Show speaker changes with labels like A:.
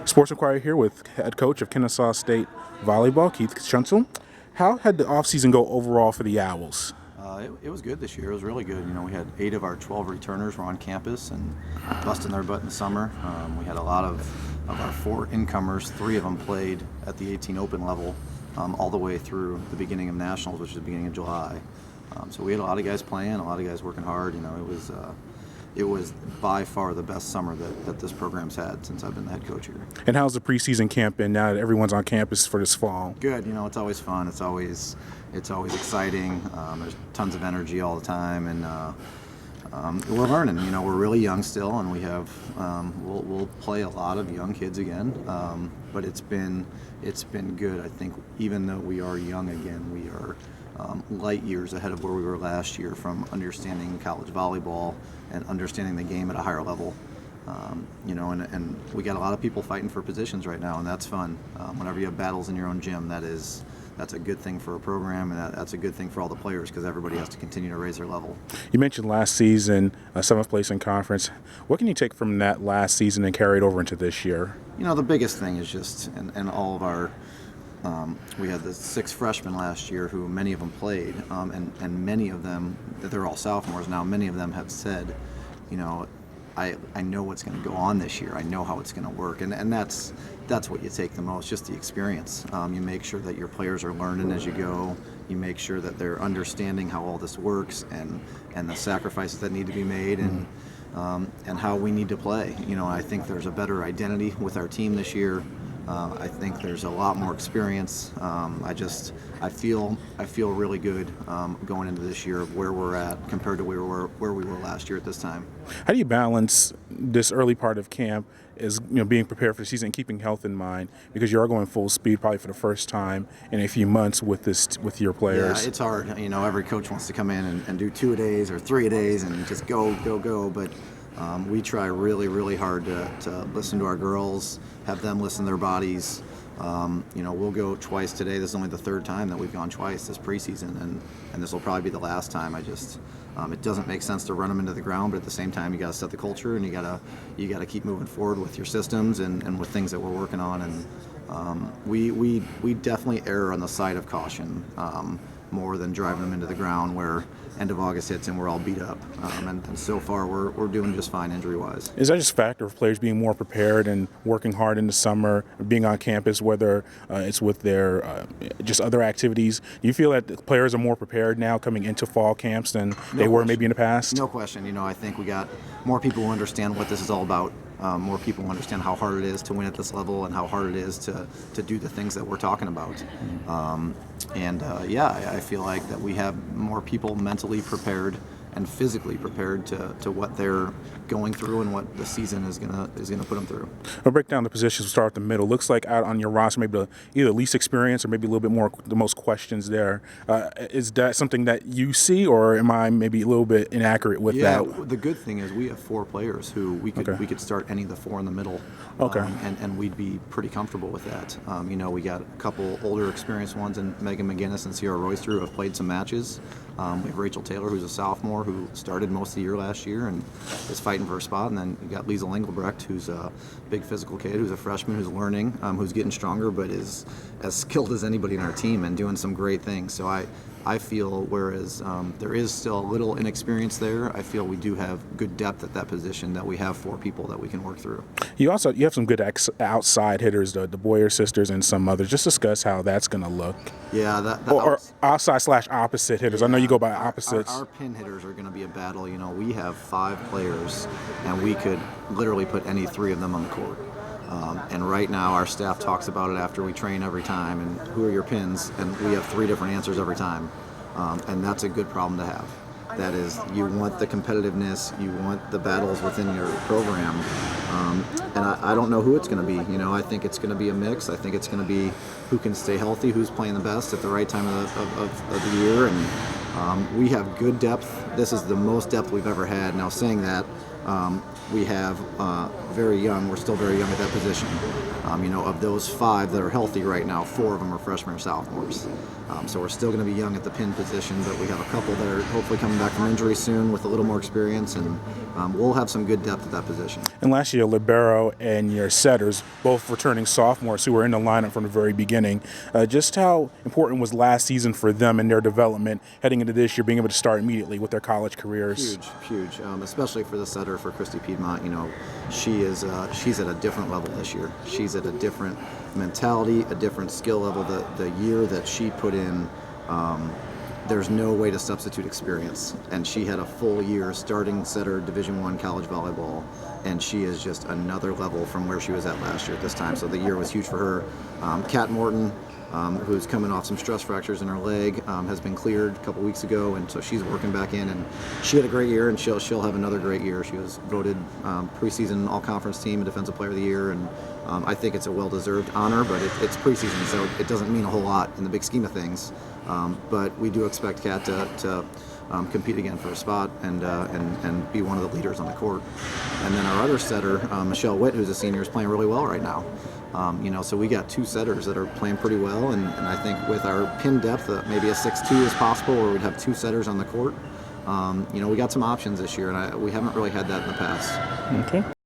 A: Sports Inquirer here with head coach of Kennesaw State Volleyball, Keith Schunzel. How had the offseason go overall for the Owls?
B: It was good this year. It was really good. We had 8 of our 12 returners were on campus and busting their butt in the summer. We had a lot of our 4 incomers. 3 of them played at the 18 Open level all the way through the beginning of Nationals, which is the beginning of July. So we had a lot of guys playing, a lot of guys working hard. It was by far the best summer that this program's had since I've been the head coach here.
A: And how's the preseason camp been now that everyone's on campus for this fall?
B: Good. It's always fun. It's always exciting. There's tons of energy all the time, and we're learning. We're really young still, and we have we'll play a lot of young kids again. But it's been good. I think even though we are young again, we are light years ahead of where we were last year from understanding college volleyball and understanding the game at a higher level. And we got a lot of people fighting for positions right now, and that's fun. Whenever you have battles in your own gym, that's a good thing for a program, and that's a good thing for all the players because everybody has to continue to raise their level.
A: You mentioned last season, 7th place in conference. What can you take from that last season and carry it over into this year?
B: The biggest thing is just, and all of our we had the 6 freshmen last year who many of them played, and many of them, they're all sophomores now, many of them have said, I know what's going to go on this year. I know how it's going to work, and that's what you take the most, just the experience. You make sure that your players are learning as you go. You make sure that they're understanding how all this works and the sacrifices that need to be made and how we need to play. I think there's a better identity with our team this year. I think there's a lot more experience. I feel really good going into this year of where we're at compared to where we were last year at this time.
A: How do you balance this early part of camp as being prepared for the season and keeping health in mind, because you are going full speed probably for the first time in a few months with your players?
B: Yeah, it's hard. Every coach wants to come in and do 2-a-days or 3-a-days and just go, but we try really, really hard to listen to our girls, have them listen to their bodies. We'll go twice today. This is only the 3rd time that we've gone twice this preseason, and this will probably be the last time. It doesn't make sense to run them into the ground, but at the same time, you got to set the culture, and you got to keep moving forward with your systems and with things that we're working on. And we definitely err on the side of caution more than driving them into the ground where end of August hits and we're all beat up. And so far we're doing just fine injury-wise.
A: Is that just a factor of players being more prepared and working hard in the summer, being on campus, whether it's with their just other activities? Do you feel that the players are more prepared now coming into fall camps than they were maybe in the past?
B: No question. I think we got more people who understand what this is all about. More people understand how hard it is to win at this level and how hard it is to do the things that we're talking about. I feel like that we have more people mentally prepared and physically prepared to what they're going through and what the season is gonna put them through.
A: I'll break down the positions. We'll start at the middle. Looks like out on your roster, maybe either least experience or maybe a little bit more, the most questions there. Is that something that you see, or am I maybe a little bit inaccurate with that?
B: Yeah, the good thing is we have 4 players who we could start any of the 4 in the middle.
A: Okay.
B: And we'd be pretty comfortable with that. We got a couple older experienced ones in Megan McGinnis and Sierra Royster who have played some matches. We have Rachel Taylor, who's a sophomore, who started most of the year last year and is fighting for a spot. And then you got Lisa Lengelbrecht, who's a big physical kid, who's a freshman, who's learning, who's getting stronger, but is as skilled as anybody in our team and doing some great things. So I feel, whereas there is still a little inexperience there, I feel we do have good depth at that position, that we have 4 people that we can work through.
A: You have some good outside hitters, the Boyer sisters and some others. Just discuss how that's going to look.
B: Yeah,
A: or outside/opposite hitters. I know you go by opposites.
B: Our pin hitters are going to be a battle. We have 5 players, and we could literally put any 3 of them on the court. And right now our staff talks about it after we train every time, and who are your pins? And we have 3 different answers every time. And that's a good problem to have. That is, you want the competitiveness, you want the battles within your program. And I don't know who it's going to be. I think it's going to be a mix. I think it's going to be who can stay healthy, who's playing the best at the right time of the year. And we have good depth. This is the most depth we've ever had. Now, saying that, we have very young. We're still very young at that position. Of those 5 that are healthy right now, 4 of them are freshmen or sophomores. So we're still going to be young at the pin position, but we have a couple that are hopefully coming back from injury soon with a little more experience, and we'll have some good depth at that position.
A: And last year, libero and your setters, both returning sophomores who were in the lineup from the very beginning. Just how important was last season for them and their development heading into this year, being able to start immediately with their college careers?
B: Huge. Especially for the setter, for Christy Piedmont. She's at a different level this year. She's at a different mentality, a different skill level. The year that she put in, there's no way to substitute experience. And she had a full year starting setter Division I college volleyball, and she is just another level from where she was at last year at this time. So the year was huge for her. Kat Morton, who's coming off some stress fractures in her leg, has been cleared a couple weeks ago, and so she's working back in, and she had a great year, and she'll have another great year. She was voted preseason all-conference team and defensive player of the year, and I think it's a well-deserved honor, but it's preseason, so it doesn't mean a whole lot in the big scheme of things. But we do expect Kat to compete again for a spot and be one of the leaders on the court. And then our other setter, Michelle Witt, who's a senior, is playing really well right now. So we got 2 setters that are playing pretty well, and I think with our pin depth, maybe a 6-2 is possible, where we'd have 2 setters on the court. We got some options this year, and we haven't really had that in the past.
A: Okay.